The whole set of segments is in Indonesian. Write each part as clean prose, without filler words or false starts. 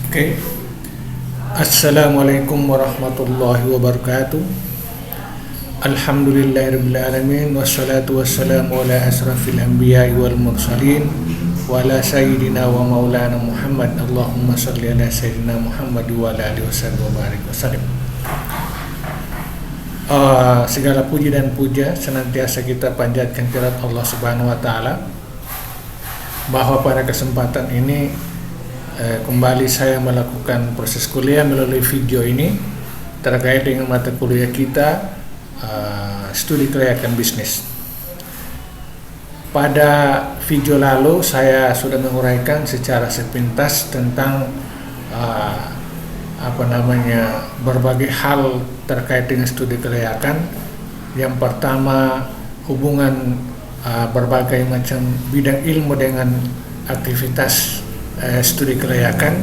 Oke. Assalamualaikum warahmatullahi wabarakatuh. Alhamdulillahirabbil alamin wassalatu wassalamu ala asrafil anbiya'i wal mursalin wa ala sayyidina wa maulana Muhammad. Allahumma shalli ala sayyidina Muhammad wa ala alihi wa barik wasallim. Segala puji dan puja senantiasa kita panjatkan kepada Allah Subhanahu wa taala, bahwa pada kesempatan ini kembali saya melakukan proses kuliah melalui video ini terkait dengan mata kuliah kita, studi kelayakan bisnis. Pada video lalu saya sudah menguraikan secara sepintas tentang berbagai hal terkait dengan studi kelayakan. Yang pertama, hubungan berbagai macam bidang ilmu dengan aktivitas studi kelayakan,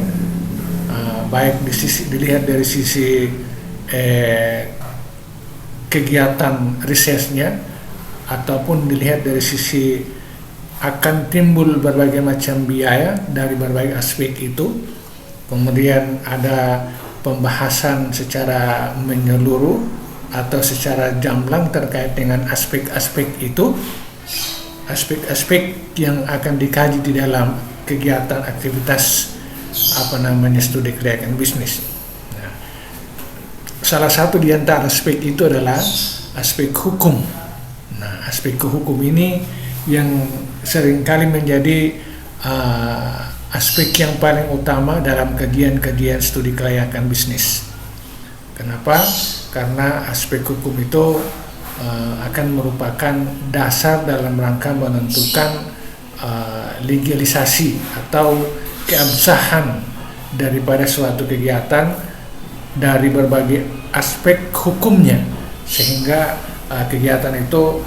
baik dilihat dari sisi kegiatan risetnya ataupun dilihat dari sisi akan timbul berbagai macam biaya dari berbagai aspek itu. Kemudian ada pembahasan secara menyeluruh atau secara gamblang terkait dengan aspek-aspek itu, aspek-aspek yang akan dikaji di dalam kegiatan aktivitas studi kelayakan bisnis. Nah, salah satu di antara aspek itu adalah aspek hukum. Nah, aspek hukum ini yang seringkali menjadi aspek yang paling utama dalam kajian-kajian studi kelayakan bisnis. Kenapa? Karena aspek hukum itu akan merupakan dasar dalam rangka menentukan legalisasi atau keabsahan daripada suatu kegiatan dari berbagai aspek hukumnya, sehingga kegiatan itu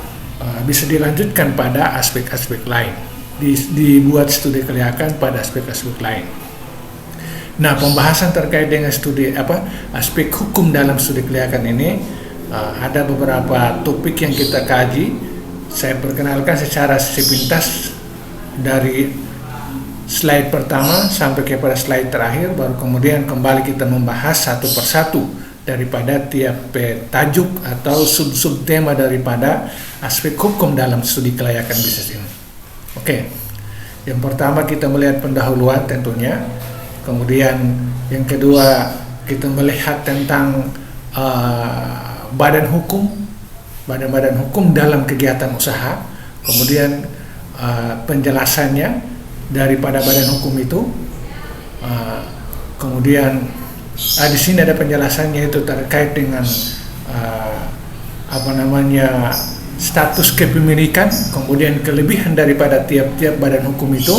bisa dilanjutkan pada aspek-aspek lain, dibuat studi kelayakan pada aspek-aspek lain. Nah, pembahasan terkait dengan aspek hukum dalam studi kelayakan ini, ada beberapa topik yang kita kaji. Saya perkenalkan secara sepintas dari slide pertama sampai kepada slide terakhir, baru kemudian kembali kita membahas satu persatu daripada tiap tajuk atau sub tema daripada aspek hukum dalam studi kelayakan bisnis ini. Oke, yang pertama kita melihat pendahuluan tentunya, kemudian yang kedua kita melihat tentang badan hukum dalam kegiatan usaha, kemudian penjelasannya daripada badan hukum itu, kemudian di sini ada penjelasannya itu terkait dengan status kepemilikan, kemudian kelebihan daripada tiap-tiap badan hukum itu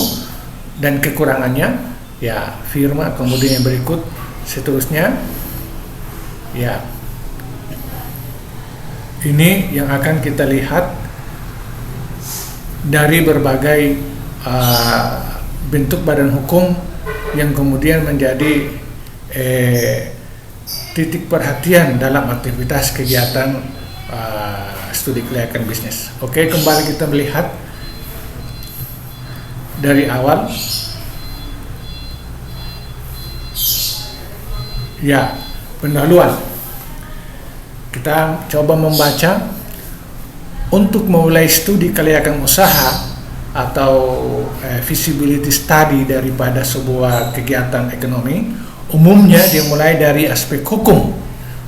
dan kekurangannya, ya, firma, kemudian yang berikut seterusnya, ya, ini yang akan kita lihat dari berbagai bentuk badan hukum yang kemudian menjadi titik perhatian dalam aktivitas kegiatan studi kelayakan bisnis. Oke, kembali kita melihat dari awal. Ya, pendahuluan. Kita coba membaca. Untuk memulai studi kelayakan usaha atau feasibility study daripada sebuah kegiatan ekonomi, umumnya dimulai dari aspek hukum,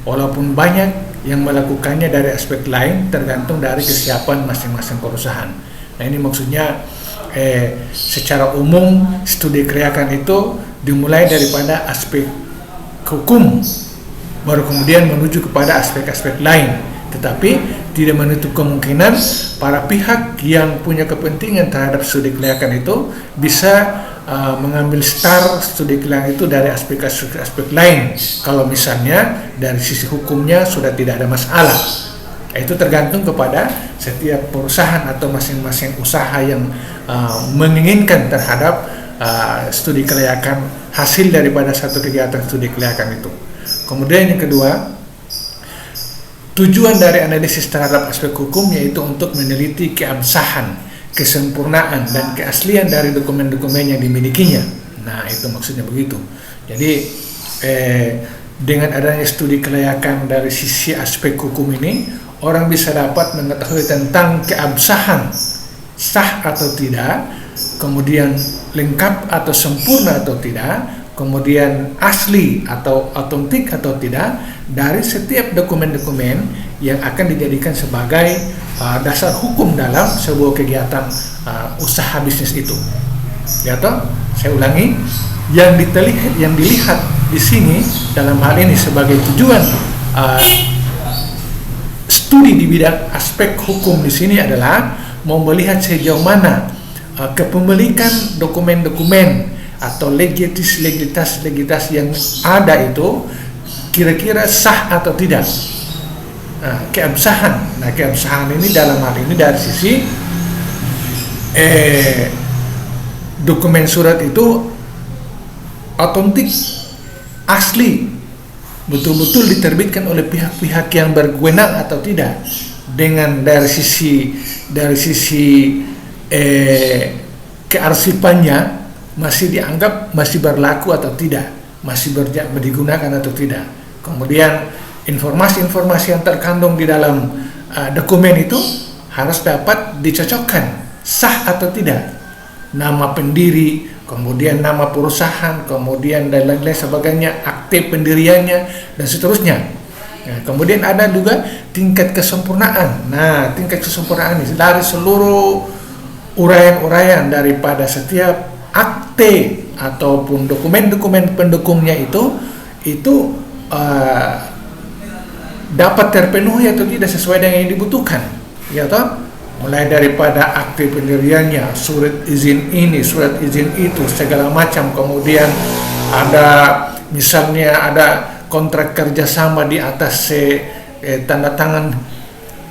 walaupun banyak yang melakukannya dari aspek lain, tergantung dari kesiapan masing-masing perusahaan. Nah, ini maksudnya secara umum studi kelayakan itu dimulai daripada aspek hukum, baru kemudian menuju kepada aspek-aspek lain. Tetapi tidak menutup kemungkinan para pihak yang punya kepentingan terhadap studi kelayakan itu bisa mengambil studi kelayakan itu dari aspek-aspek lain. Kalau misalnya dari sisi hukumnya sudah tidak ada masalah, itu tergantung kepada setiap perusahaan atau masing-masing usaha yang menginginkan terhadap studi kelayakan, hasil daripada satu kegiatan studi kelayakan itu. Kemudian yang kedua, tujuan dari analisis terhadap aspek hukum yaitu untuk meneliti keabsahan, kesempurnaan, dan keaslian dari dokumen-dokumen yang dimilikinya. Nah, itu maksudnya begitu. Jadi dengan adanya studi kelayakan dari sisi aspek hukum ini, orang bisa dapat mengetahui tentang keabsahan sah atau tidak, kemudian lengkap atau sempurna atau tidak, kemudian asli atau autentik atau tidak dari setiap dokumen-dokumen yang akan dijadikan sebagai dasar hukum dalam sebuah kegiatan usaha bisnis itu. Ya toh, saya ulangi, yang dilihat di sini dalam hal ini sebagai tujuan studi di bidang aspek hukum di sini adalah mau melihat sejauh mana kepemilikan dokumen-dokumen atau legalitas yang ada itu kira-kira sah atau tidak. Keabsahan. Nah, keabsahan ini dalam hal ini dari sisi dokumen surat itu autentik, asli, betul-betul diterbitkan oleh pihak-pihak yang berwenang atau tidak. Dengan dari sisi kearsipannya masih dianggap masih berlaku atau tidak, masih digunakan atau tidak. Kemudian informasi-informasi yang terkandung di dalam dokumen itu harus dapat dicocokkan sah atau tidak. Nama pendiri, kemudian nama perusahaan, kemudian dan lain-lain sebagainya, akte pendiriannya dan seterusnya. Nah, kemudian ada juga tingkat kesempurnaan. Nah, tingkat kesempurnaan ini dari seluruh uraian-uraian daripada setiap akte ataupun dokumen-dokumen pendukungnya itu dapat terpenuhi atau tidak sesuai dengan yang dibutuhkan, ya toh? Mulai daripada akte pendiriannya, surat izin ini, surat izin itu, segala macam. Kemudian ada misalnya ada kontrak kerjasama di atas tanda tangan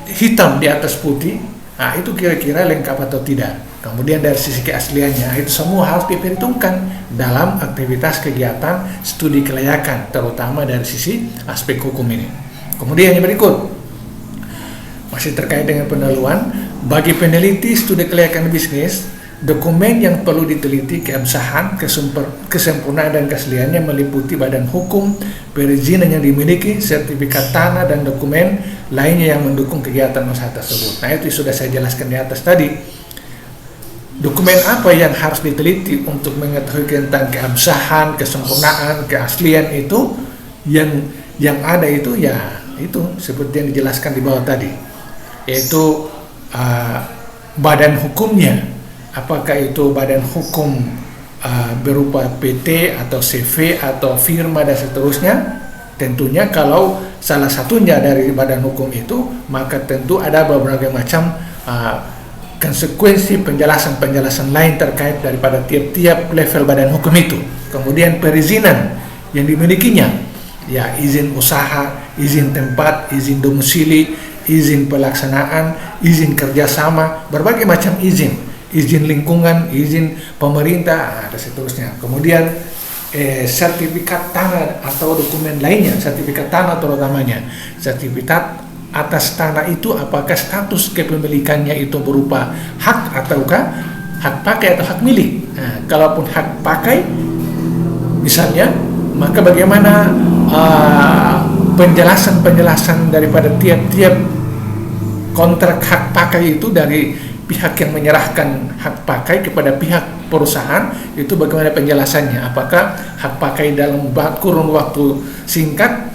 hitam di atas putih. Nah, itu kira-kira lengkap atau tidak. Kemudian dari sisi keasliannya, itu semua harus diperhitungkan dalam aktivitas kegiatan studi kelayakan, terutama dari sisi aspek hukum ini. Kemudian yang berikut, masih terkait dengan pendahuluan, bagi peneliti studi kelayakan bisnis, dokumen yang perlu diteliti keabsahan, kesempurnaan dan keasliannya meliputi badan hukum, perizinan yang dimiliki, sertifikat tanah dan dokumen lainnya yang mendukung kegiatan usaha tersebut. Nah, itu sudah saya jelaskan di atas tadi. Dokumen apa yang harus diteliti untuk mengetahui tentang keabsahan, kesempurnaan, keaslian itu yang ada itu ya itu seperti yang dijelaskan di bawah tadi, yaitu badan hukumnya, apakah itu badan hukum berupa PT atau CV atau firma dan seterusnya. Tentunya kalau salah satunya dari badan hukum itu, maka tentu ada berbagai macam konsekuensi penjelasan-penjelasan lain terkait daripada tiap-tiap level badan hukum itu. Kemudian perizinan yang dimilikinya, ya izin usaha, izin tempat, izin domisili, izin pelaksanaan, izin kerjasama, berbagai macam izin lingkungan, izin pemerintah, dan seterusnya. Kemudian sertifikat tanah atau dokumen lainnya, sertifikat tanah terutamanya, sertifikat atas tanah itu apakah status kepemilikannya itu berupa hak ataukah hak pakai atau hak milik. Nah, kalaupun hak pakai misalnya, maka bagaimana penjelasan daripada tiap-tiap kontrak hak pakai itu dari pihak yang menyerahkan hak pakai kepada pihak perusahaan itu, bagaimana penjelasannya, apakah hak pakai dalam kurun waktu singkat,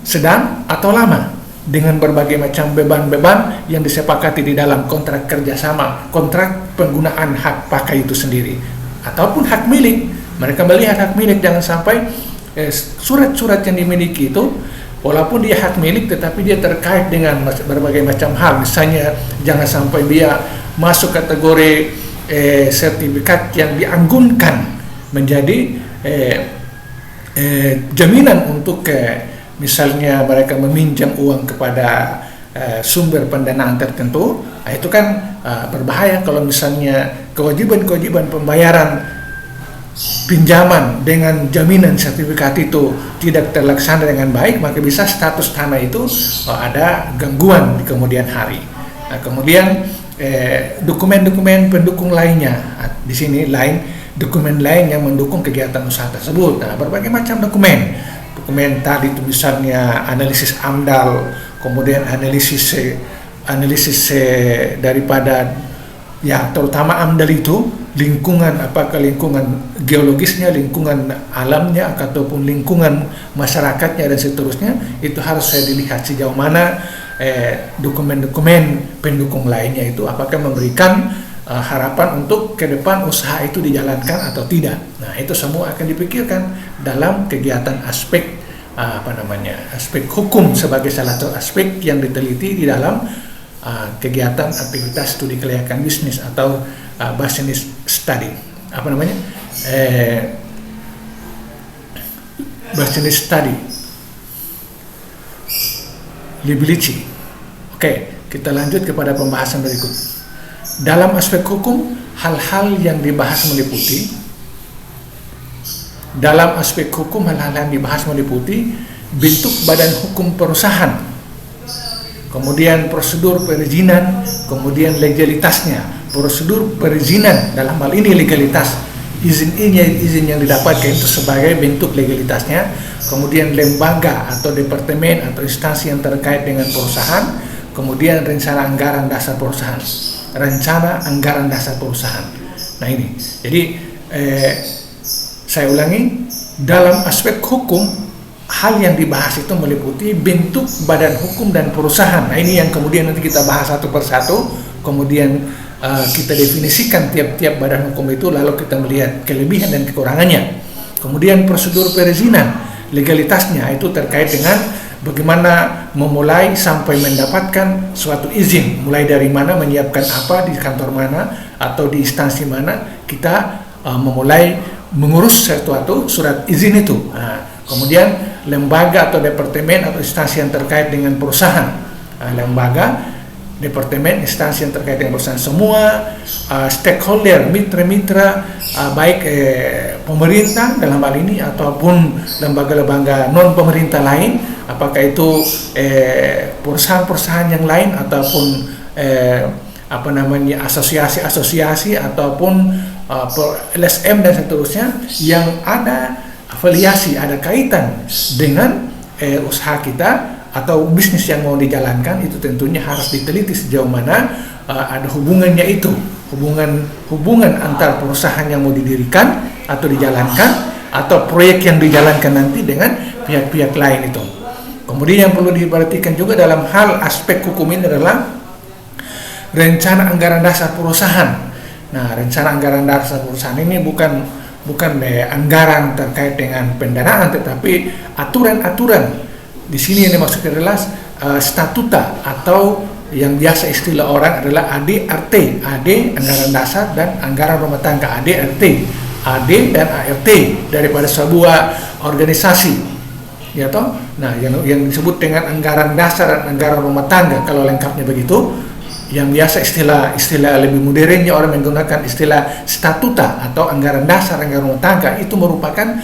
sedang atau lama, dengan berbagai macam beban-beban yang disepakati di dalam kontrak kerjasama, kontrak penggunaan hak pakai itu sendiri, ataupun hak milik. Mereka melihat hak milik, jangan sampai surat-surat yang dimiliki itu walaupun dia hak milik tetapi dia terkait dengan berbagai macam hal. Misalnya jangan sampai dia masuk kategori sertifikat yang dianggunkan menjadi jaminan untuk misalnya mereka meminjam uang kepada sumber pendanaan tertentu. Nah, itu kan berbahaya kalau misalnya kewajiban pembayaran pinjaman dengan jaminan sertifikat itu tidak terlaksana dengan baik, maka bisa status tanah itu ada gangguan di kemudian hari. Nah, kemudian dokumen-dokumen pendukung lainnya di sini lain dokumen lain yang mendukung kegiatan usaha tersebut. Nah, berbagai macam dokumen tadi itu misalnya analisis AMDAL, kemudian analisis daripada ya terutama AMDAL itu lingkungan, apakah lingkungan geologisnya, lingkungan alamnya, ataupun lingkungan masyarakatnya dan seterusnya, itu harus saya dilihat sejauh mana dokumen-dokumen pendukung lainnya itu apakah memberikan harapan untuk ke depan usaha itu dijalankan atau tidak. Nah, itu semua akan dipikirkan dalam kegiatan aspek aspek hukum sebagai salah satu aspek yang diteliti di dalam kegiatan aktivitas studi kelayakan bisnis atau business study. Business study liability. Oke, kita lanjut kepada pembahasan berikut. Dalam aspek hukum, hal-hal yang dibahas meliputi bentuk badan hukum perusahaan, kemudian prosedur perizinan, kemudian legalitasnya. Prosedur perizinan dalam hal ini legalitas, izin yang didapatkan itu sebagai bentuk legalitasnya, kemudian lembaga atau departemen atau instansi yang terkait dengan perusahaan, kemudian rencana anggaran dasar perusahaan. Nah ini, jadi saya ulangi, dalam aspek hukum hal yang dibahas itu meliputi bentuk badan hukum dan perusahaan. Nah ini yang kemudian nanti kita bahas satu persatu, kemudian kita definisikan tiap-tiap badan hukum itu, lalu kita melihat kelebihan dan kekurangannya. Kemudian prosedur perizinan, legalitasnya itu terkait dengan bagaimana memulai sampai mendapatkan suatu izin, mulai dari mana, menyiapkan apa, di kantor mana atau di instansi mana kita memulai mengurus sesuatu surat izin itu. Nah, kemudian lembaga atau departemen atau instansi yang terkait dengan perusahaan, lembaga, departemen, instansi yang terkait dengan perusahaan, semua stakeholder, mitra-mitra, baik pemerintah dalam hal ini ataupun lembaga-lembaga non pemerintah lain, apakah itu perusahaan-perusahaan yang lain ataupun asosiasi-asosiasi ataupun LSM dan seterusnya yang ada afiliasi, ada kaitan dengan usaha kita atau bisnis yang mau dijalankan, itu tentunya harus diteliti sejauh mana ada hubungannya itu, hubungan antar perusahaan yang mau didirikan atau dijalankan atau proyek yang dijalankan nanti dengan pihak-pihak lain itu. Kemudian yang perlu diperhatikan juga dalam hal aspek hukum ini adalah rencana anggaran dasar perusahaan. Nah, rencana anggaran dasar perusahaan ini bukan anggaran terkait dengan pendanaan, tetapi aturan-aturan. Di sini yang dimaksud adalah statuta atau yang biasa istilah orang adalah ADRT, AD anggaran dasar dan anggaran rumah tangga, ADRT, AD dan ART daripada sebuah organisasi, ya toh. Nah, yang disebut dengan anggaran dasar dan anggaran rumah tangga kalau lengkapnya begitu. Yang biasa istilah lebih modernnya orang menggunakan istilah statuta atau anggaran dasar, anggaran rumah tangga, itu merupakan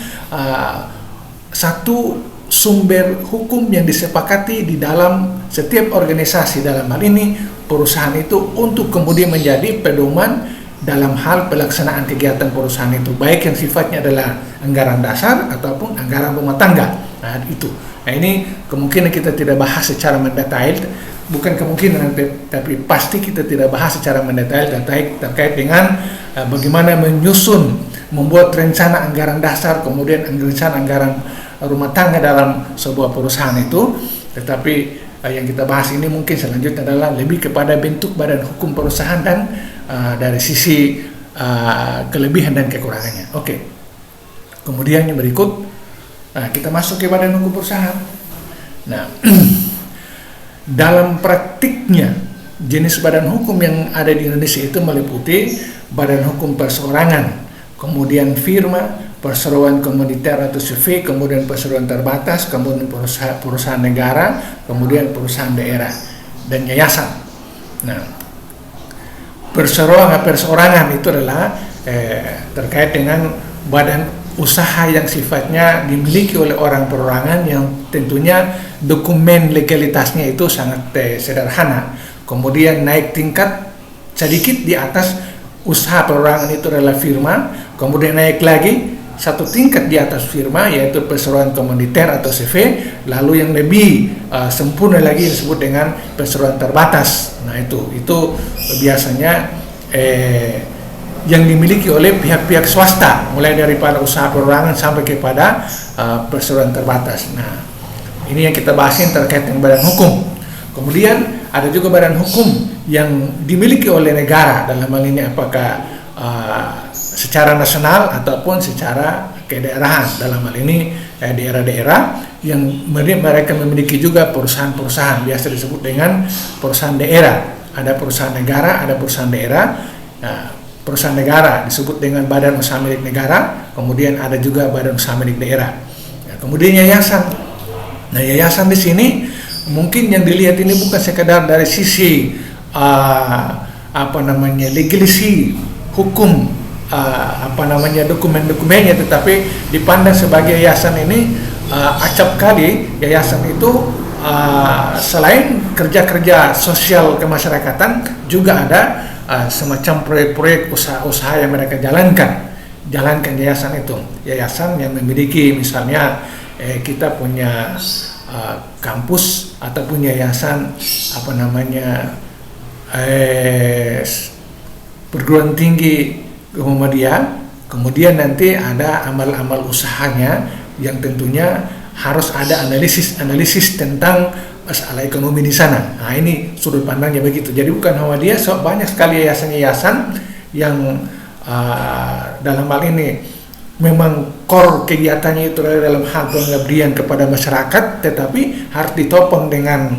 satu sumber hukum yang disepakati di dalam setiap organisasi, dalam hal ini perusahaan itu, untuk kemudian menjadi pedoman dalam hal pelaksanaan kegiatan perusahaan itu, baik yang sifatnya adalah anggaran dasar ataupun anggaran rumah tangga. Nah itu. Nah ini kemungkinan kita tidak bahas secara mendetail, bukan kemungkinan, tapi pasti kita tidak bahas secara mendetail terkait dengan bagaimana menyusun, membuat rencana anggaran dasar, kemudian rencana anggaran rumah tangga dalam sebuah perusahaan itu. Tetapi yang kita bahas ini mungkin selanjutnya adalah lebih kepada bentuk badan hukum perusahaan dan dari sisi kelebihan dan kekurangannya. Oke. Kemudian yang berikut, kita masuk ke badan hukum perusahaan. Nah, dalam praktiknya jenis badan hukum yang ada di Indonesia itu meliputi badan hukum perseorangan, kemudian firma, perseroan komunitar atau CV, kemudian perseroan terbatas, kemudian perusahaan negara, kemudian perusahaan daerah dan yayasan. Nah, perseorangan itu adalah terkait dengan badan usaha yang sifatnya dimiliki oleh orang perorangan, yang tentunya dokumen legalitasnya itu sangat sederhana. Kemudian naik tingkat sedikit di atas usaha perorangan itu adalah firma, Kemudian naik lagi satu tingkat di atas firma, yaitu perseroan komuniter atau CV. Lalu yang lebih sempurna lagi disebut dengan perseroan terbatas. Nah itu biasanya yang dimiliki oleh pihak-pihak swasta, mulai daripada usaha perorangan sampai kepada perseroan terbatas. Nah ini yang kita bahasin terkait dengan badan hukum. Kemudian ada juga badan hukum yang dimiliki oleh negara, dalam hal ini apakah secara nasional ataupun secara kedaerahan. Dalam hal ini daerah-daerah yang mereka memiliki juga perusahaan-perusahaan, biasa disebut dengan perusahaan daerah. Ada perusahaan negara, ada perusahaan daerah. Perusahaan negara disebut dengan badan usaha milik negara, kemudian ada juga badan usaha milik daerah. Kemudian yayasan. Nah yayasan di sini mungkin yang dilihat ini bukan sekedar dari sisi legalisi hukum, dokumen-dokumennya, tetapi dipandang sebagai yayasan ini acap kali yayasan itu selain kerja-kerja sosial kemasyarakatan, juga ada semacam proyek-proyek usaha-usaha yang mereka jalankan yayasan itu. Yayasan yang memiliki misalnya kita punya kampus ataupun yayasan perguruan tinggi Muhammadiyah, kemudian nanti ada amal-amal usahanya yang tentunya harus ada analisis tentang masalah ekonomi di sana. Nah ini sudut pandangnya begitu. Jadi bukan Muhammadiyah, banyak sekali yayasan-yayasan yang dalam hal ini memang core kegiatannya itu dalam hal pengabdian kepada masyarakat, tetapi harus ditopang dengan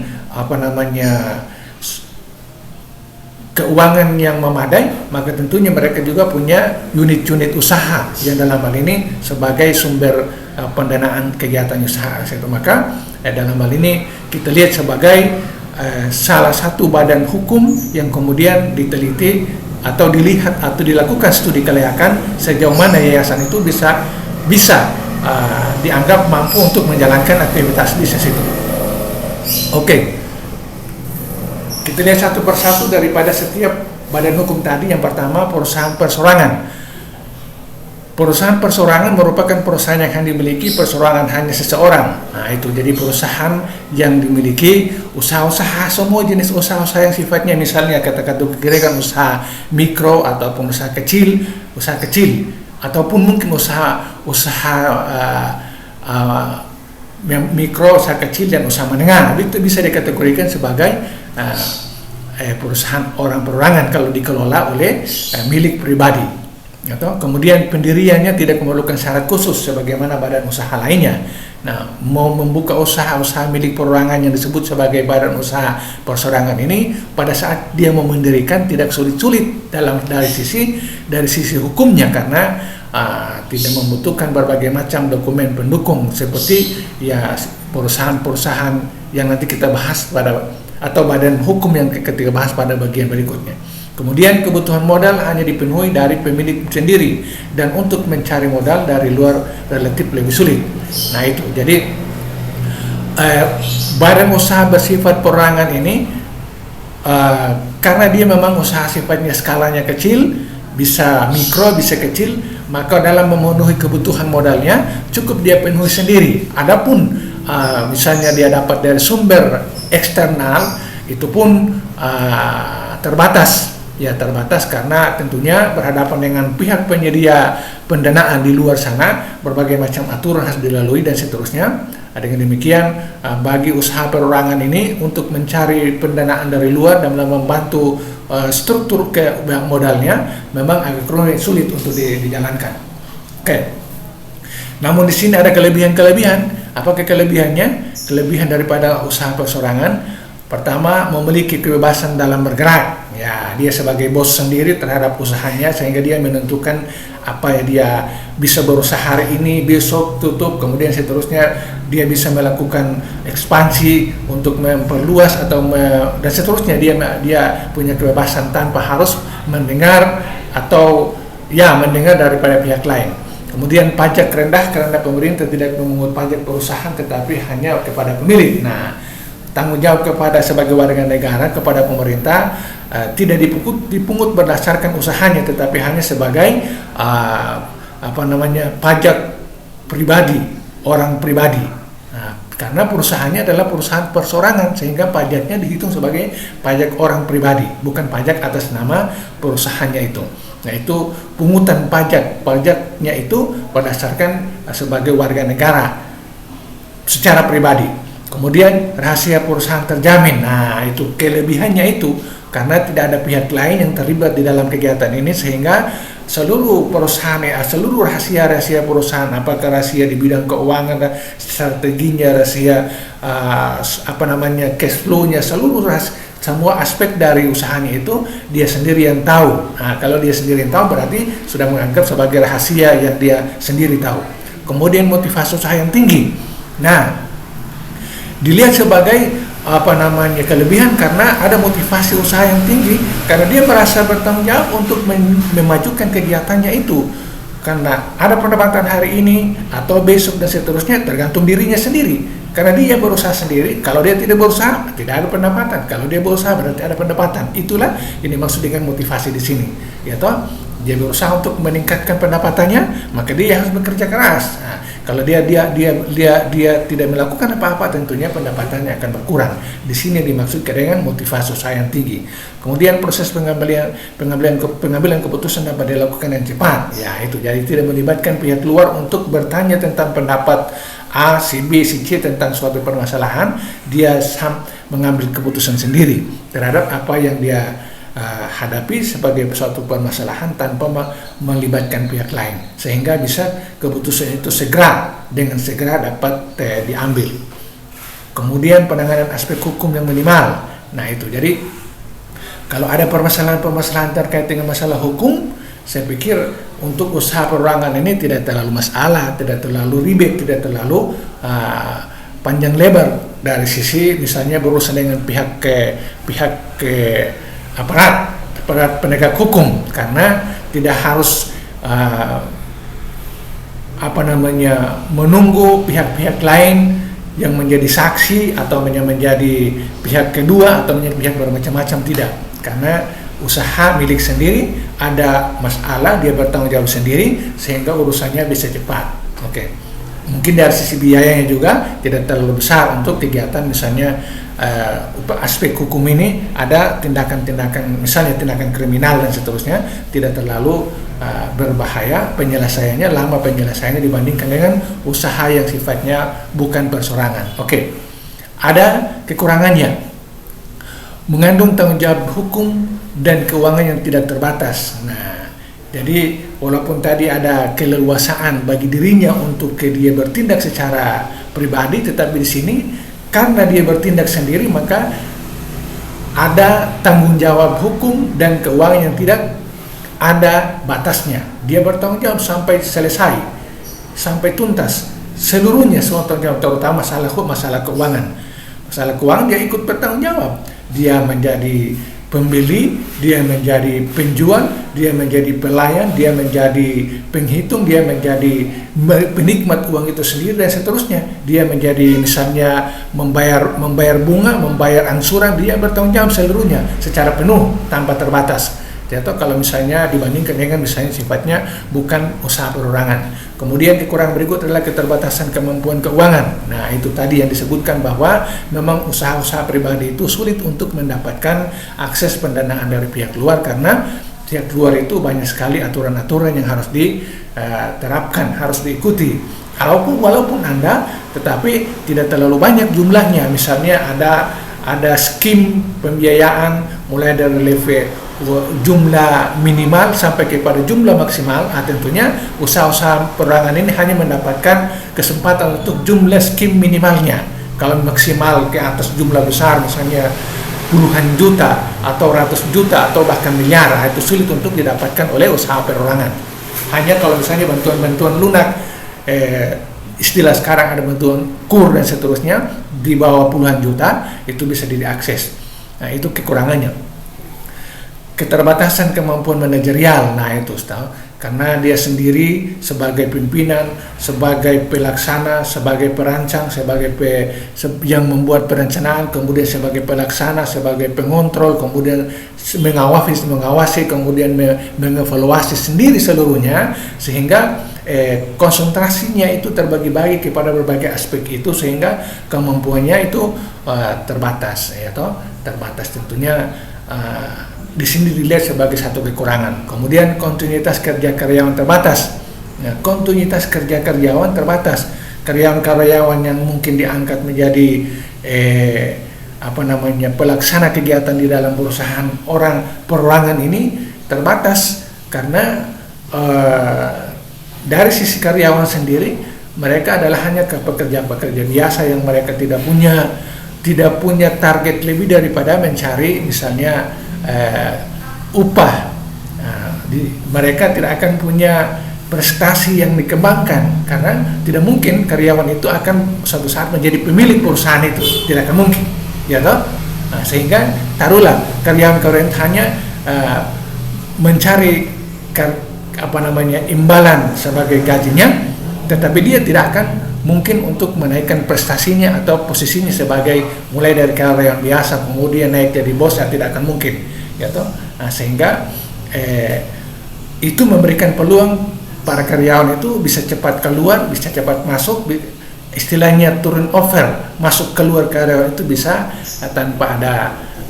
keuangan yang memadai. Maka tentunya mereka juga punya unit-unit usaha yang dalam hal ini sebagai sumber pendanaan kegiatan usaha itu. Maka dalam hal ini kita lihat sebagai salah satu badan hukum yang kemudian diteliti atau dilihat atau dilakukan studi kelayakan sejauh mana yayasan itu bisa dianggap mampu untuk menjalankan aktivitas bisnis itu. Oke. Kita lihat satu persatu daripada setiap badan hukum tadi. Yang pertama, perusahaan persorangan. Perusahaan persorangan merupakan perusahaan yang dimiliki persorangan hanya seseorang. Nah itu jadi perusahaan yang dimiliki usaha-usaha, semua jenis usaha-usaha yang sifatnya misalnya kategorikan usaha mikro ataupun usaha kecil ataupun mungkin usaha mikro, usaha kecil dan usaha menengah. Itu bisa dikategorikan sebagai perusahaan orang perorangan kalau dikelola oleh milik pribadi. Atau kemudian pendiriannya tidak memerlukan syarat khusus sebagaimana badan usaha lainnya. Nah, mau membuka usaha-usaha milik perorangan yang disebut sebagai badan usaha persorangan ini, pada saat dia mau mendirikan tidak sulit-sulit dari sisi hukumnya, karena tidak membutuhkan berbagai macam dokumen pendukung seperti perusahaan-perusahaan yang nanti kita bahas atau badan hukum yang kita bahas pada bagian berikutnya. Kemudian kebutuhan modal hanya dipenuhi dari pemilik sendiri, dan untuk mencari modal dari luar relatif lebih sulit. Nah itu, jadi badan usaha bersifat perorangan ini karena dia memang usaha sifatnya skalanya kecil, bisa mikro, bisa kecil, maka dalam memenuhi kebutuhan modalnya cukup dia penuhi sendiri. Adapun misalnya dia dapat dari sumber eksternal, itu pun terbatas karena tentunya berhadapan dengan pihak penyedia pendanaan di luar sana, berbagai macam aturan harus dilalui dan seterusnya. Dengan demikian bagi usaha perorangan ini untuk mencari pendanaan dari luar dan membantu struktur modalnya memang agak sulit untuk dijalankan. Oke. Namun di sini ada kelebihan-kelebihan. Apakah kelebihannya? Kelebihan daripada usaha persorangan, pertama, memiliki kebebasan dalam bergerak. Ya, dia sebagai bos sendiri terhadap usahanya, sehingga dia menentukan apa ya dia bisa berusaha hari ini, besok tutup, kemudian seterusnya dia bisa melakukan ekspansi untuk memperluas dan seterusnya. Dia punya kebebasan tanpa harus mendengar daripada pihak lain. Kemudian pajak rendah karena pemerintah tidak memungut pajak perusahaan tetapi hanya kepada pemilik. Nah, tanggung jawab kepada sebagai warga negara kepada pemerintah tidak dipungut berdasarkan usahanya, tetapi hanya sebagai pajak pribadi, orang pribadi. Karena perusahaannya adalah perusahaan persorangan, sehingga pajaknya dihitung sebagai pajak orang pribadi, bukan pajak atas nama perusahaannya itu. Nah, itu pungutan pajaknya itu berdasarkan sebagai warga negara secara pribadi. Kemudian rahasia perusahaan terjamin. Nah, itu kelebihannya itu karena tidak ada pihak lain yang terlibat di dalam kegiatan ini, sehingga seluruh perusahaan, seluruh rahasia perusahaan, apakah rahasia di bidang keuangan, strateginya, rahasia cash flow-nya, semua aspek dari usahanya itu dia sendiri yang tahu. Nah, kalau dia sendiri yang tahu berarti sudah menganggap sebagai rahasia yang dia sendiri tahu. Kemudian motivasi usaha yang tinggi. Nah, dilihat sebagai kelebihan karena ada motivasi usaha yang tinggi, karena dia merasa bertanggung jawab untuk memajukan kegiatannya itu, karena ada pendapatan hari ini atau besok dan seterusnya tergantung dirinya sendiri, karena dia berusaha sendiri. Kalau dia tidak berusaha tidak ada pendapatan, kalau dia berusaha berarti ada pendapatan. Itulah ini maksud dengan motivasi di sini, ya toh. Dia berusaha untuk meningkatkan pendapatannya, maka dia harus bekerja keras. Nah, kalau dia tidak melakukan apa-apa, tentunya pendapatannya akan berkurang. Di sini dimaksudkan dengan motivasi usaha yang tinggi. Kemudian proses pengambilan keputusan dapat dilakukan dengan cepat. Ya, itu jadi tidak melibatkan pihak luar untuk bertanya tentang pendapat A, si B, si C tentang suatu permasalahan. Dia mengambil keputusan sendiri terhadap apa yang dia hadapi sebagai suatu permasalahan tanpa melibatkan pihak lain, sehingga bisa keputusan itu dengan segera dapat diambil. Kemudian penanganan aspek hukum yang minimal. Nah, itu jadi kalau ada permasalahan terkait dengan masalah hukum, saya pikir untuk usaha perorangan ini tidak terlalu masalah, tidak terlalu ribet, tidak terlalu panjang lebar dari sisi misalnya berurusan dengan pihak aparat penegak hukum, karena tidak harus menunggu pihak-pihak lain yang menjadi saksi atau menjadi pihak kedua atau menjadi pihak bermacam-macam, tidak, karena usaha milik sendiri, ada masalah dia bertanggung jawab sendiri sehingga urusannya bisa cepat. Oke. Mungkin dari sisi biayanya juga tidak terlalu besar untuk kegiatan misalnya aspek hukum ini, ada tindakan-tindakan misalnya tindakan kriminal dan seterusnya, tidak terlalu berbahaya penyelesaiannya, lama penyelesaiannya dibandingkan dengan usaha yang sifatnya bukan persorangan. Oke. Ada kekurangannya, mengandung tanggung jawab hukum dan keuangan yang tidak terbatas. Nah, jadi walaupun tadi ada keleluasaan bagi dirinya untuk dia bertindak secara pribadi, tetapi di sini karena dia bertindak sendiri maka ada tanggung jawab hukum dan keuangan yang tidak ada batasnya. Dia bertanggung jawab sampai selesai, sampai tuntas seluruhnya semua tanggung jawab, terutama masalah keuangan. Masalah keuangan dia ikut bertanggung jawab. Dia menjadi pembeli, dia menjadi penjual, dia menjadi pelayan, dia menjadi penghitung, dia menjadi penikmat uang itu sendiri dan seterusnya. Dia menjadi misalnya membayar bunga, membayar angsuran, dia bertanggung jawab seluruhnya secara penuh tanpa terbatas. Atau kalau misalnya dibandingkan dengan misalnya sifatnya bukan usaha perorangan. Kemudian kekurangan berikut adalah keterbatasan kemampuan keuangan. Nah, itu tadi yang disebutkan bahwa memang usaha-usaha pribadi itu sulit untuk mendapatkan akses pendanaan dari pihak luar, karena pihak luar itu banyak sekali aturan-aturan yang harus diterapkan, harus diikuti. Walaupun Anda, tetapi tidak terlalu banyak jumlahnya. Misalnya ada skim pembiayaan mulai dari level jumlah minimal sampai kepada jumlah maksimal. Tentunya usaha-usaha perorangan ini hanya mendapatkan kesempatan untuk jumlah skim minimalnya. Kalau maksimal ke atas jumlah besar, misalnya puluhan juta atau ratus juta atau bahkan miliar, itu sulit untuk didapatkan oleh usaha perorangan. Hanya kalau misalnya bantuan-bantuan lunak, istilah sekarang ada bantuan KUR dan seterusnya, di bawah puluhan juta itu bisa diakses. Nah, itu kekurangannya. Keterbatasan kemampuan manajerial, nah itu karena dia sendiri sebagai pimpinan, sebagai pelaksana, sebagai perancang, yang membuat perencanaan, kemudian sebagai pelaksana, sebagai pengontrol, kemudian mengawasi, kemudian mengevaluasi sendiri seluruhnya, sehingga konsentrasinya itu terbagi-bagi kepada berbagai aspek itu, sehingga kemampuannya itu terbatas, ya toh, terbatas tentunya. Di sini dilihat sebagai satu kekurangan. Kemudian kontinuitas kerja karyawan terbatas. Nah, kontinuitas kerja karyawan terbatas. Karyawan-karyawan yang mungkin diangkat menjadi pelaksana kegiatan di dalam perusahaan perorangan ini terbatas, karena dari sisi karyawan sendiri mereka adalah hanya pekerja-pekerja biasa yang mereka tidak punya target lebih daripada mencari misalnya upah. Mereka tidak akan punya prestasi yang dikembangkan, karena tidak mungkin karyawan itu akan suatu saat menjadi pemilik perusahaan itu, tidak akan mungkin, ya toh. Sehingga taruhlah karyawan-karyawan hanya mencari imbalan sebagai gajinya, tetapi dia tidak akan mungkin untuk menaikkan prestasinya atau posisinya sebagai mulai dari karyawan biasa kemudian naik jadi bos, tidak akan mungkin, ya toh. Sehingga itu memberikan peluang para karyawan itu bisa cepat keluar, bisa cepat masuk, istilahnya turnover, masuk keluar karyawan itu bisa tanpa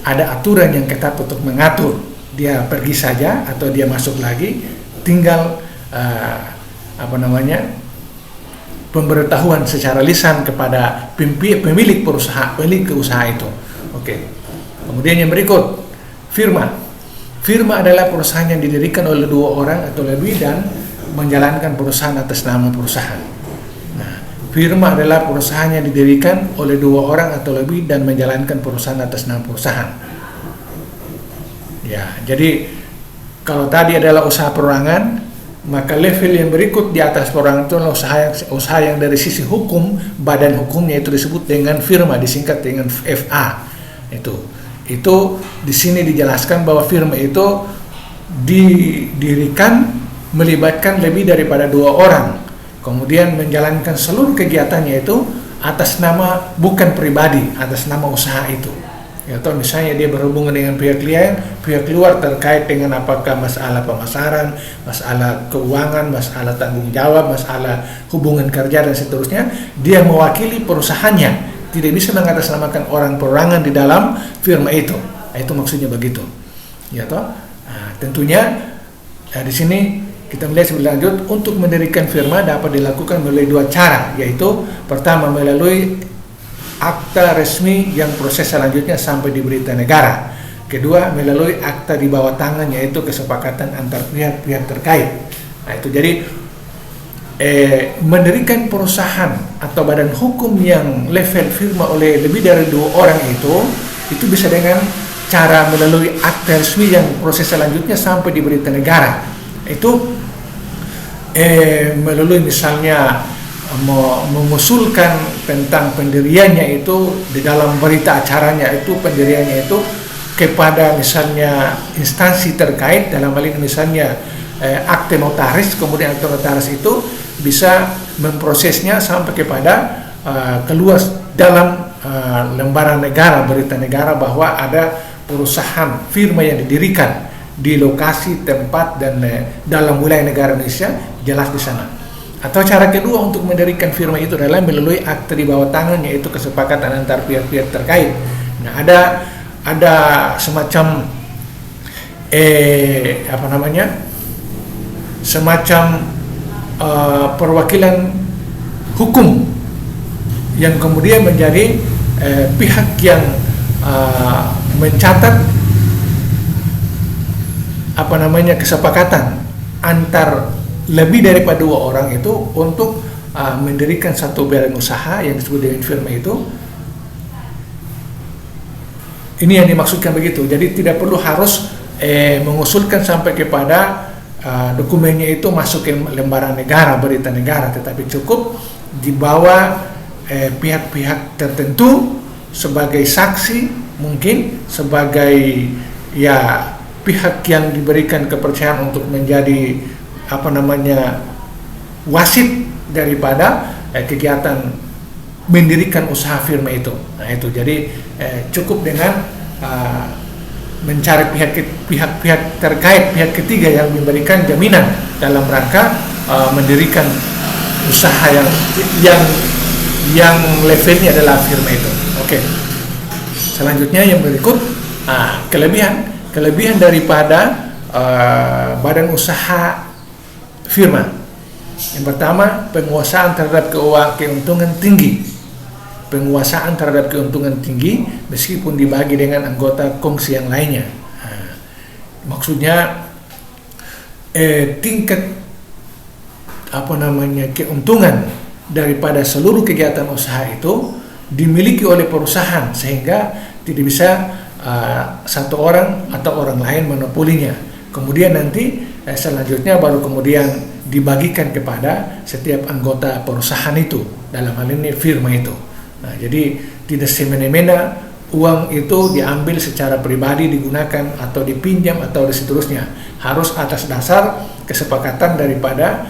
ada aturan yang ketat untuk mengatur. Dia pergi saja atau dia masuk lagi, tinggal pemberitahuan secara lisan kepada pemilik usaha itu. Oke. Kemudian yang berikut, firma. Firma adalah perusahaan yang didirikan oleh 2 orang atau lebih dan menjalankan perusahaan atas nama perusahaan. Nah, firma adalah perusahaan yang didirikan oleh 2 orang atau lebih dan menjalankan perusahaan atas nama perusahaan. Ya, jadi kalau tadi adalah usaha perorangan, maka level yang berikut di atas perorangan itu adalah usaha yang dari sisi hukum, badan hukumnya itu disebut dengan firma, disingkat dengan FA. Itu di sini dijelaskan bahwa firma itu didirikan melibatkan lebih daripada 2 orang, kemudian menjalankan seluruh kegiatannya itu atas nama bukan pribadi, atas nama usaha itu. Atau misalnya dia berhubungan dengan pihak luar terkait dengan apakah masalah pemasaran, masalah keuangan, masalah tanggung jawab, masalah hubungan kerja dan seterusnya, dia mewakili perusahaannya, tidak bisa mengatasnamakan orang perorangan di dalam firma itu. Itu maksudnya begitu. Ya toh. Tentunya di sini kita melihat lebih lanjut, untuk mendirikan firma dapat dilakukan melalui 2 cara, yaitu pertama melalui akta resmi yang proses selanjutnya sampai di berita negara. Kedua, melalui akta di bawah tangan, yaitu kesepakatan antar pihak-pihak terkait. Itu jadi mendirikan perusahaan atau badan hukum yang level firma oleh lebih dari 2 orang itu bisa dengan cara melalui akta resmi yang proses selanjutnya sampai di berita negara. Itu melalui misalnya mengusulkan tentang pendiriannya itu di dalam berita acaranya itu, pendiriannya itu kepada misalnya instansi terkait, dalam hal ini misalnya akte notaris, kemudian akte notaris itu bisa memprosesnya sampai kepada keluar dalam lembaran negara, berita negara bahwa ada perusahaan firma yang didirikan di lokasi tempat dan dalam wilayah negara Indonesia, jelas di sana. Atau cara kedua untuk mendirikan firma itu adalah melalui akte di bawah tangan, yaitu kesepakatan antar pihak-pihak terkait. Nah, ada semacam semacam perwakilan hukum yang kemudian menjadi pihak yang mencatat kesepakatan antar lebih daripada 2 orang itu untuk mendirikan satu badan usaha yang disebut dengan firma itu. Ini yang dimaksudkan begitu. Jadi tidak perlu harus mengusulkan sampai kepada dokumennya itu masuk ke lembaran negara, berita negara, tetapi cukup dibawa pihak-pihak tertentu sebagai saksi, mungkin sebagai pihak yang diberikan kepercayaan untuk menjadi wasit daripada kegiatan mendirikan usaha firma itu. Nah itu jadi cukup dengan mencari pihak terkait, pihak ketiga yang memberikan jaminan dalam rangka mendirikan usaha yang levelnya adalah firma itu. Oke. Selanjutnya yang berikut kelebihan daripada badan usaha firma. Yang pertama, penguasaan terhadap keuntungan tinggi. Penguasaan terhadap keuntungan tinggi meskipun dibagi dengan anggota kongsi yang lainnya. Maksudnya tingkat keuntungan daripada seluruh kegiatan usaha itu dimiliki oleh perusahaan sehingga tidak bisa satu orang atau orang lain monopolinya. Kemudian nanti selanjutnya baru kemudian dibagikan kepada setiap anggota perusahaan itu, dalam hal ini firma itu. Nah, jadi tidak semena-mena uang itu diambil secara pribadi, digunakan atau dipinjam atau seterusnya. Harus atas dasar kesepakatan daripada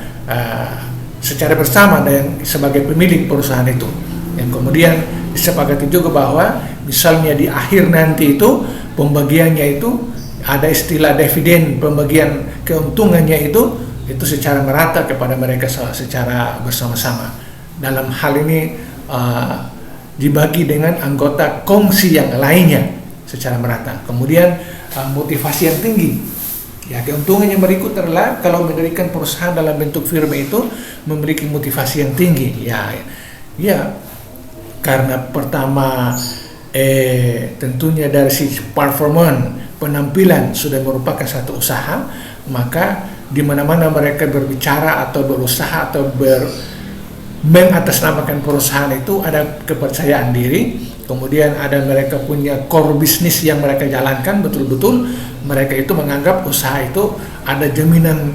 secara bersama yang sebagai pemilik perusahaan itu. Yang kemudian disepakati juga bahwa misalnya di akhir nanti itu pembagiannya itu ada istilah dividen, pembagian keuntungannya itu secara merata kepada mereka secara bersama-sama. Dalam hal ini dibagi dengan anggota kongsi yang lainnya secara merata. Kemudian motivasi yang tinggi. Ya, keuntungan yang berikut adalah kalau mendirikan perusahaan dalam bentuk firma itu memiliki motivasi yang tinggi. Ya, karena pertama tentunya dari sisi performan, penampilan sudah merupakan satu usaha, maka di mana-mana mereka berbicara atau berusaha atau mengatasnamakan perusahaan itu ada kepercayaan diri, kemudian ada mereka punya core bisnis yang mereka jalankan betul-betul, mereka itu menganggap usaha itu ada jaminan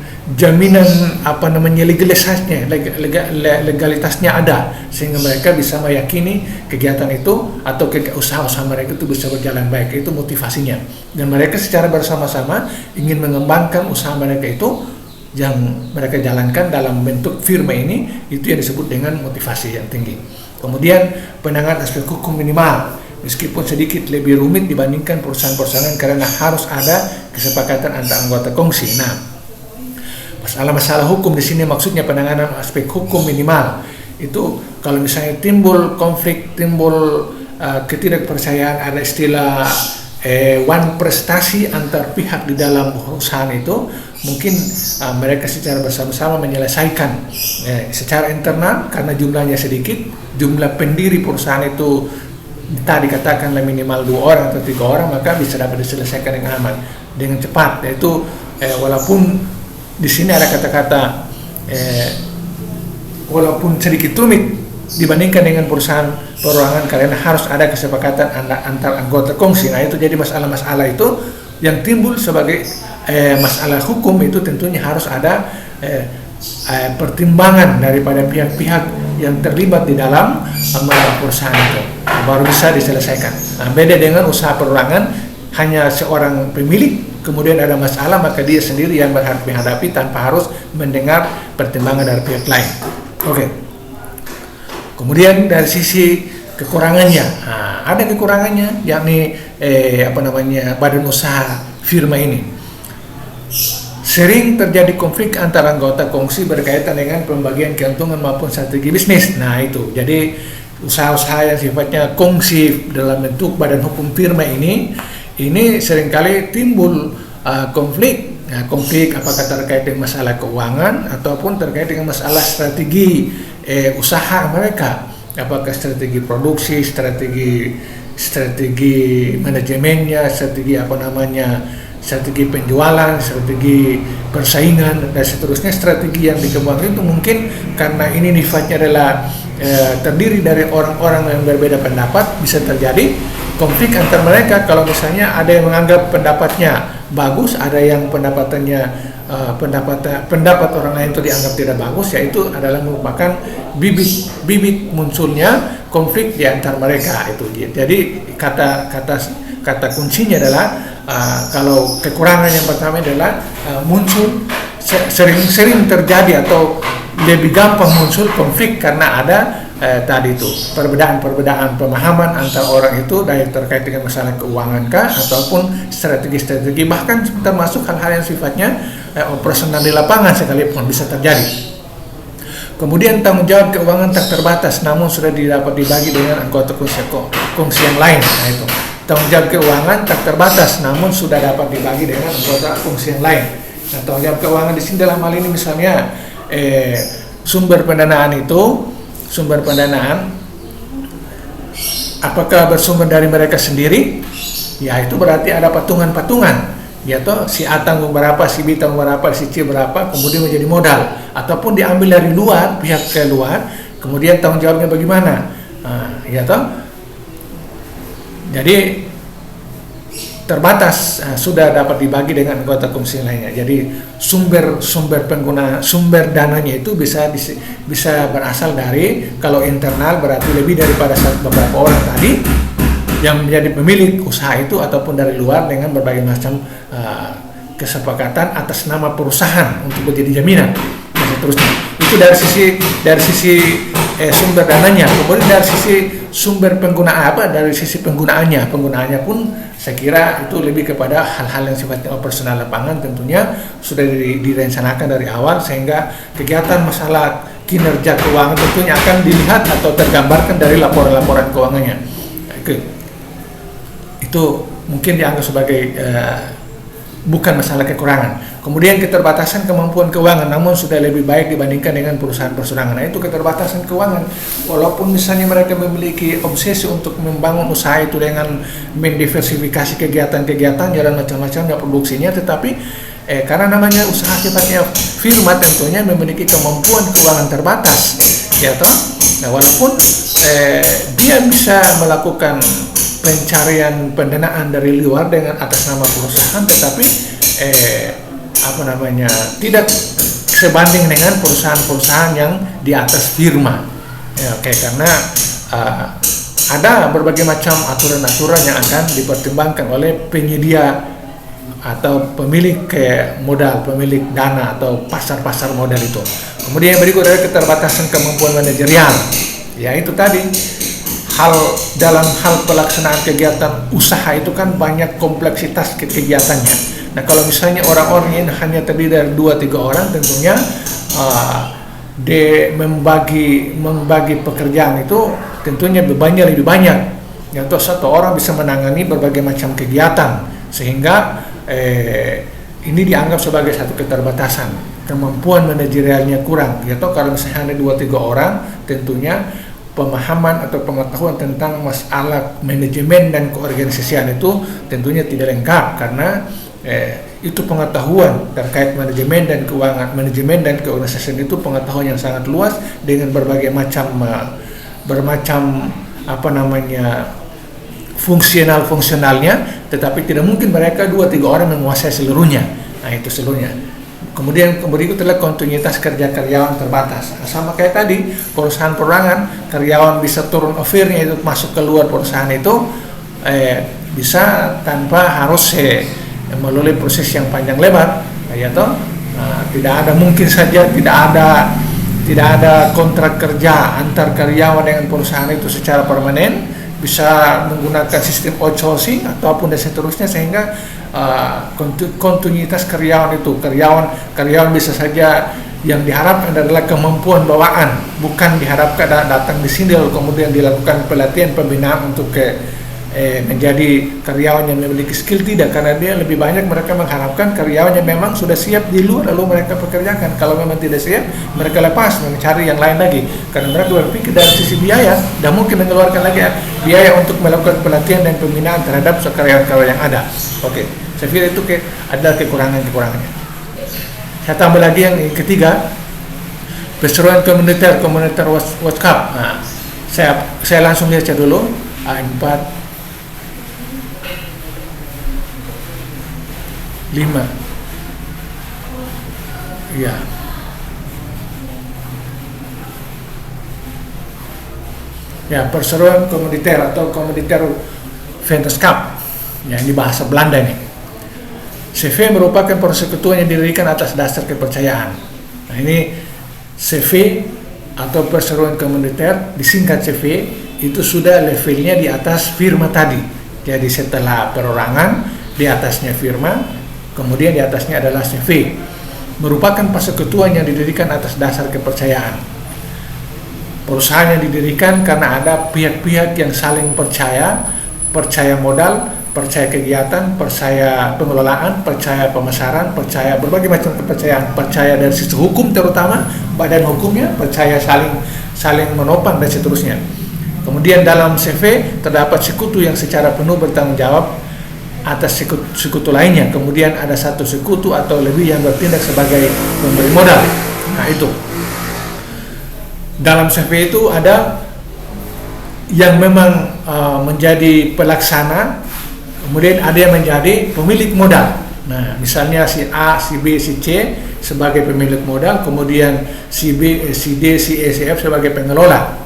legalitasnya ada, sehingga mereka bisa meyakini kegiatan itu atau usaha-usaha mereka itu bisa berjalan baik. Itu motivasinya, dan mereka secara bersama-sama ingin mengembangkan usaha mereka itu yang mereka jalankan dalam bentuk firma ini, itu yang disebut dengan motivasi yang tinggi. Kemudian penanganan aspek hukum minimal, meskipun sedikit lebih rumit dibandingkan perusahaan-perusahaan karena harus ada kesepakatan antar anggota kongsi. Nah, masalah-masalah hukum di sini maksudnya penanganan aspek hukum minimal. Itu kalau misalnya timbul konflik, timbul ketidakpercayaan, ada istilah one prestasi antar pihak di dalam perusahaan itu, mungkin mereka secara bersama-sama menyelesaikan secara internal karena jumlahnya sedikit, jumlah pendiri perusahaan itu tadi katakanlah minimal 2 orang atau 3 orang, maka bisa dapat diselesaikan dengan aman, dengan cepat. Yaitu walaupun di sini ada kata-kata walaupun sedikit rumit dibandingkan dengan perusahaan perorangan karena harus ada kesepakatan antar anggota kongsi. Nah, itu jadi masalah-masalah itu yang timbul sebagai masalah hukum itu tentunya harus ada pertimbangan daripada pihak-pihak yang terlibat di dalam perusahaan itu, baru bisa diselesaikan. Nah, beda dengan usaha perorangan, hanya seorang pemilik kemudian ada masalah, maka dia sendiri yang menghadapi tanpa harus mendengar pertimbangan dari pihak lain. Oke. Kemudian dari sisi kekurangannya, ada kekurangannya, yakni badan usaha firma ini sering terjadi konflik antara anggota kongsi berkaitan dengan pembagian keuntungan maupun strategi bisnis. Nah itu, jadi usaha-usaha yang sifatnya kongsi dalam bentuk badan hukum firma ini seringkali timbul konflik. Nah, konflik apakah terkait dengan masalah keuangan ataupun terkait dengan masalah strategi usaha mereka, apakah strategi produksi, strategi manajemennya, strategi penjualan, strategi persaingan dan seterusnya. Strategi yang dikembangkan itu mungkin karena ini sifatnya adalah terdiri dari orang-orang yang berbeda pendapat, bisa terjadi konflik antar mereka. Kalau misalnya ada yang menganggap pendapatnya bagus, ada yang pendapat orang lain itu dianggap tidak bagus, yaitu adalah merupakan bibit munculnya konflik di antara mereka itu. Jadi kata kuncinya adalah kalau kekurangan yang pertama adalah muncul sering terjadi atau lebih gampang muncul konflik karena ada tadi itu perbedaan pemahaman antara orang itu dari terkait dengan masalah keuangan kah ataupun strategi-strategi, bahkan termasuk hal-hal yang sifatnya operasional di lapangan sekalipun bisa terjadi. Kemudian tanggung jawab keuangan tak terbatas namun sudah dapat dibagi dengan anggota kongsi yang lain. Nah itu tanggung jawab keuangan tak terbatas namun sudah dapat dibagi dengan anggota kongsi yang lain. Nah tanggung jawab keuangan di sini dalam hal ini misalnya sumber pendanaan apakah bersumber dari mereka sendiri? Ya itu berarti ada patungan-patungan. Ya toh si A tanggung berapa, si B tanggung berapa, si C berapa, kemudian menjadi modal, ataupun diambil dari luar, pihak ke luar, kemudian tanggung jawabnya bagaimana? Ya toh. Jadi terbatas sudah dapat dibagi dengan anggota komisi lainnya. Jadi sumber dananya itu bisa berasal dari, kalau internal berarti lebih daripada beberapa orang tadi yang menjadi pemilik usaha itu, ataupun dari luar dengan berbagai macam kesepakatan atas nama perusahaan untuk menjadi jaminan dan seterusnya. Itu dari sisi sumber dananya. Kemudian dari sisi sumber dari sisi penggunaannya pun saya kira itu lebih kepada hal-hal yang sifatnya operasional lapangan, tentunya sudah direncanakan dari awal sehingga kegiatan masalah kinerja keuangan tentunya akan dilihat atau tergambarkan dari laporan-laporan keuangannya. Itu mungkin dianggap sebagai bukan masalah kekurangan. Kemudian keterbatasan kemampuan keuangan namun sudah lebih baik dibandingkan dengan perusahaan perseorangan. Nah itu keterbatasan keuangan, walaupun misalnya mereka memiliki obsesi untuk membangun usaha itu dengan mendiversifikasi kegiatan-kegiatannya dan macam-macamnya produksinya, tetapi karena namanya usaha sifatnya firma tentunya memiliki kemampuan keuangan terbatas, ya toh. Nah walaupun dia bisa melakukan pencarian pendanaan dari luar dengan atas nama perusahaan, tetapi tidak sebanding dengan perusahaan-perusahaan yang di atas firma. Karena ada berbagai macam aturan-aturan yang akan dipertimbangkan oleh penyedia atau pemilik modal, pemilik dana atau pasar-pasar modal itu. Kemudian yang berikut adalah keterbatasan kemampuan manajerial. Ya itu tadi. Dalam hal pelaksanaan kegiatan usaha itu kan banyak kompleksitas kegiatannya. Nah kalau misalnya orang-orang ini hanya terdiri dari 2-3 orang, tentunya membagi pekerjaan itu tentunya bebannya lebih banyak. Atau satu orang bisa menangani berbagai macam kegiatan, sehingga ini dianggap sebagai satu keterbatasan, kemampuan manajerialnya kurang. Atau kalau misalnya hanya 2-3 orang, tentunya pemahaman atau pengetahuan tentang masalah manajemen dan keorganisasian itu tentunya tidak lengkap, karena itu pengetahuan terkait manajemen dan keuangan, manajemen dan keorganisasian itu pengetahuan yang sangat luas dengan berbagai macam fungsionalnya, tetapi tidak mungkin mereka 2-3 orang menguasai seluruhnya. Nah itu seluruhnya. Kemudian berikut adalah kontinuitas kerja karyawan terbatas. Sama kayak tadi, perusahaan perorangan, karyawan bisa turun offernya itu masuk keluar perusahaan itu bisa tanpa harus melalui proses yang panjang lebar, ya toh. Tidak ada, mungkin saja tidak ada kontrak kerja antar karyawan dengan perusahaan itu secara permanen, bisa menggunakan sistem outsourcing ataupun dan seterusnya, sehingga kontinuitas karyawan bisa saja yang diharapkan adalah kemampuan bawaan, bukan diharapkan datang di sini lalu kemudian dilakukan pelatihan pembinaan untuk menjadi karyawan yang memiliki skill. Tidak, karena dia lebih banyak mereka mengharapkan karyawan yang memang sudah siap di luar lalu mereka pekerjakan. Kalau memang tidak siap, mereka lepas mencari yang lain lagi, karena mereka berpikir dari sisi biaya dan mungkin mengeluarkan lagi biaya untuk melakukan pelatihan dan pembinaan terhadap karyawan-karyawan yang ada. Oke, saya pikir itu adalah kekurangannya. Saya tambah lagi yang ketiga, perseroan komunitas WhatsApp. Nah, saya langsung baca dulu A4 5. Ya. Ya, perseroan komuniter atau komuniter vennootschap, yang di bahasa Belanda ini. CV merupakan persekutuan yang didirikan atas dasar kepercayaan. Nah, ini CV atau perseroan komunitas, disingkat CV, itu sudah levelnya di atas firma tadi. Jadi setelah perorangan, di atasnya firma, kemudian di atasnya adalah CV. Merupakan persekutuan yang didirikan atas dasar kepercayaan. Perusahaan yang didirikan karena ada pihak-pihak yang saling percaya modal, percaya kegiatan, percaya pengelolaan, percaya pemasaran, percaya berbagai macam kepercayaan, percaya dari sisi hukum terutama, badan hukumnya, percaya saling menopang dan seterusnya. Kemudian dalam CV terdapat sekutu yang secara penuh bertanggung jawab atas sekutu lainnya. Kemudian ada satu sekutu atau lebih yang bertindak sebagai pemberi modal. Nah, itu. Dalam CV itu ada yang memang menjadi pelaksana, kemudian ada yang menjadi pemilik modal. Nah, misalnya si A, si B, si C sebagai pemilik modal, kemudian si B, si D, si E, si F sebagai pengelola,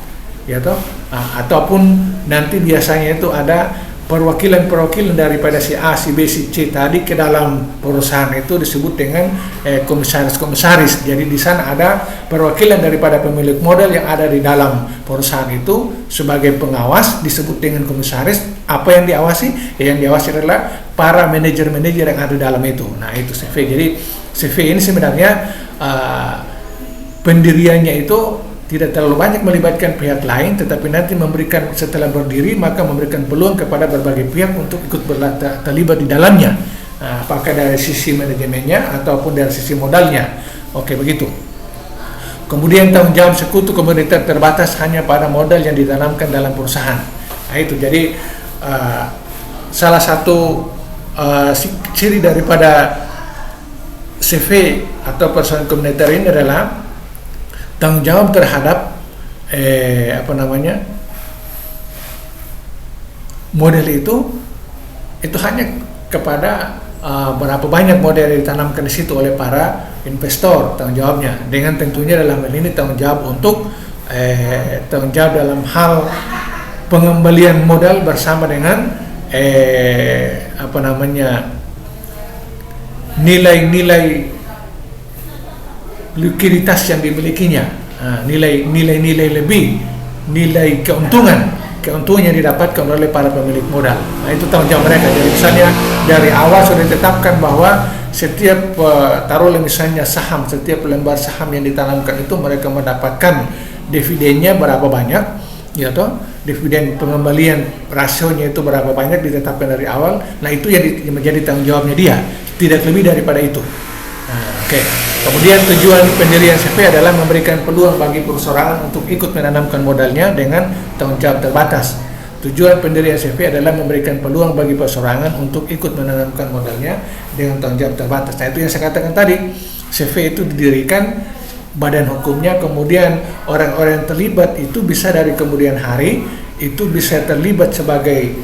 ya toh. Nah, ataupun nanti biasanya itu ada perwakilan daripada si A, si B, si C tadi ke dalam perusahaan itu disebut dengan komisaris. Jadi di sana ada perwakilan daripada pemilik modal yang ada di dalam perusahaan itu sebagai pengawas, disebut dengan komisaris. Apa yang diawasi? Yang diawasi adalah para manajer-manajer yang ada dalam itu. Nah, itu CV. Jadi CV ini sebenarnya pendiriannya itu tidak terlalu banyak melibatkan pihak lain, tetapi nanti memberikan, setelah berdiri maka memberikan peluang kepada berbagai pihak untuk ikut terlibat di dalamnya, apakah dari sisi manajemennya ataupun dari sisi modalnya. Oke, begitu. Kemudian tanggung jawab sekutu komunitas terbatas hanya pada modal yang ditanamkan dalam perusahaan. Nah, itu jadi salah satu ciri daripada CV atau persoalan komunitas ini adalah tanggung jawab terhadap model itu hanya kepada berapa banyak model yang ditanamkan di situ oleh para investor, tanggung jawabnya. Dengan tentunya dalam hal ini tanggung jawab untuk tanggung jawab dalam hal pengembalian modal bersama dengan nilai-nilai likuiditas yang dimilikinya, nilai lebih, nilai keuntungan yang didapatkan oleh para pemilik modal. Nah, itu tanggung jawab mereka. Jadi misalnya dari awal sudah ditetapkan bahwa setiap taruhlah misalnya saham, setiap lembar saham yang ditanamkan itu mereka mendapatkan dividennya berapa banyak, ya toh, dividen pengembalian rasionya itu berapa banyak ditetapkan dari awal. Nah, itu yang menjadi tanggung jawabnya dia, tidak lebih daripada itu. Nah, oke. Kemudian tujuan pendirian CV adalah memberikan peluang bagi perusahaan untuk ikut menanamkan modalnya dengan tanggung jawab terbatas. Tujuan pendirian CV adalah memberikan peluang bagi perorangan untuk ikut menanamkan modalnya dengan tanggung jawab terbatas. Nah, itu yang saya katakan tadi, CV itu didirikan, badan hukumnya, kemudian orang-orang yang terlibat itu bisa dari kemudian hari itu bisa terlibat sebagai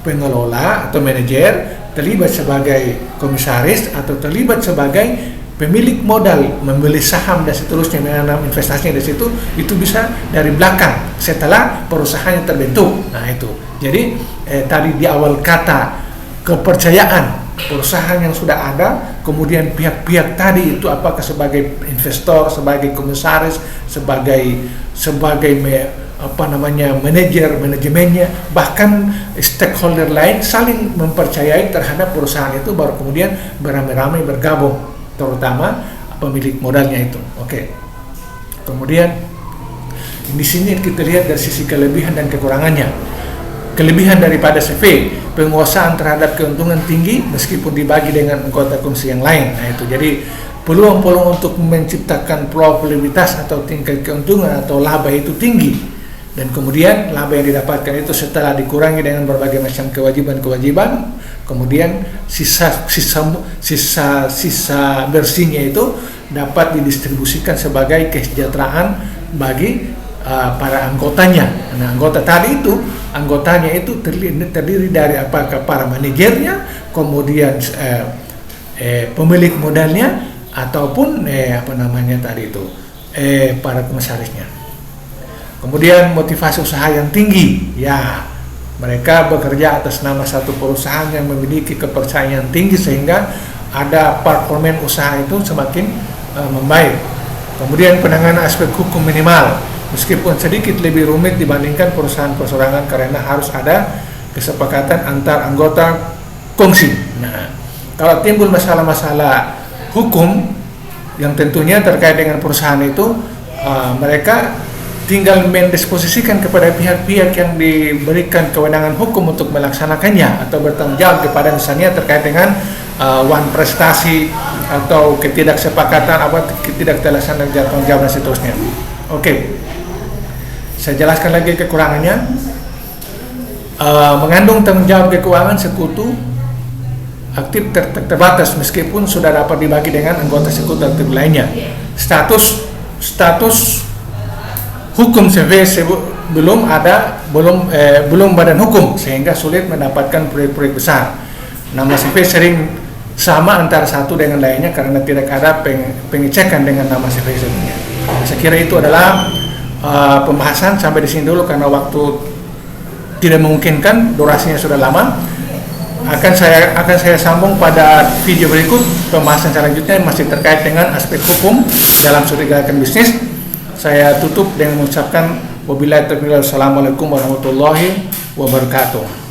pengelola atau manajer, terlibat sebagai komisaris, atau terlibat sebagai pemilik modal, membeli saham dan seterusnya, menanam investasinya di situ. Itu bisa dari belakang setelah perusahaannya terbentuk. Nah, itu. Jadi tadi di awal kata kepercayaan perusahaan yang sudah ada, kemudian pihak-pihak tadi itu apakah sebagai investor, sebagai komisaris, sebagai manajemennya, bahkan stakeholder lain saling mempercayai terhadap perusahaan itu, baru kemudian beramai-ramai bergabung, terutama pemilik modalnya itu. Oke. Kemudian di sini kita lihat dari sisi kelebihan dan kekurangannya. Kelebihan daripada CV, penguasaan terhadap keuntungan tinggi meskipun dibagi dengan anggota komisi yang lain. Nah, itu jadi peluang-peluang untuk menciptakan probabilitas atau tingkat keuntungan atau laba itu tinggi. Dan kemudian laba yang didapatkan itu setelah dikurangi dengan berbagai macam kewajiban, kemudian sisa bersihnya itu dapat didistribusikan sebagai kesejahteraan bagi para anggotanya. Nah, anggotanya itu terdiri dari apakah para manajernya, kemudian pemilik modalnya, ataupun para komisarisnya. Kemudian motivasi usaha yang tinggi, ya Mereka bekerja atas nama satu perusahaan yang memiliki kepercayaan tinggi sehingga ada performa usaha itu semakin membaik. Kemudian penanganan aspek hukum minimal, meskipun sedikit lebih rumit dibandingkan perusahaan perseorangan karena harus ada kesepakatan antar anggota kongsi. Nah, kalau timbul masalah-masalah hukum yang tentunya terkait dengan perusahaan itu, mereka tinggal mendisposisikan kepada pihak-pihak yang diberikan kewenangan hukum untuk melaksanakannya atau bertanggung jawab kepada misalnya terkait dengan wan prestasi atau ketidaksepakatan ketidakterlaksanaan tanggung jawab dan seterusnya. Oke. Saya jelaskan lagi kekurangannya. Mengandung tanggung jawab keuangan sekutu aktif terbatas meskipun sudah dapat dibagi dengan anggota sekutu aktif lainnya. Status hukum CV belum badan hukum sehingga sulit mendapatkan proyek-proyek besar. Nama CV sering sama antara satu dengan lainnya karena tidak ada pengecekan dengan nama CV sebelumnya. Saya kira itu adalah pembahasan sampai di sini dulu karena waktu tidak memungkinkan, durasinya sudah lama. Akan saya sambung pada video berikut. Pembahasan selanjutnya masih terkait dengan aspek hukum dalam studi gerakan bisnis. Saya tutup dengan mengucapkan wabillahi taufiq. Assalamualaikum warahmatullahi wabarakatuh.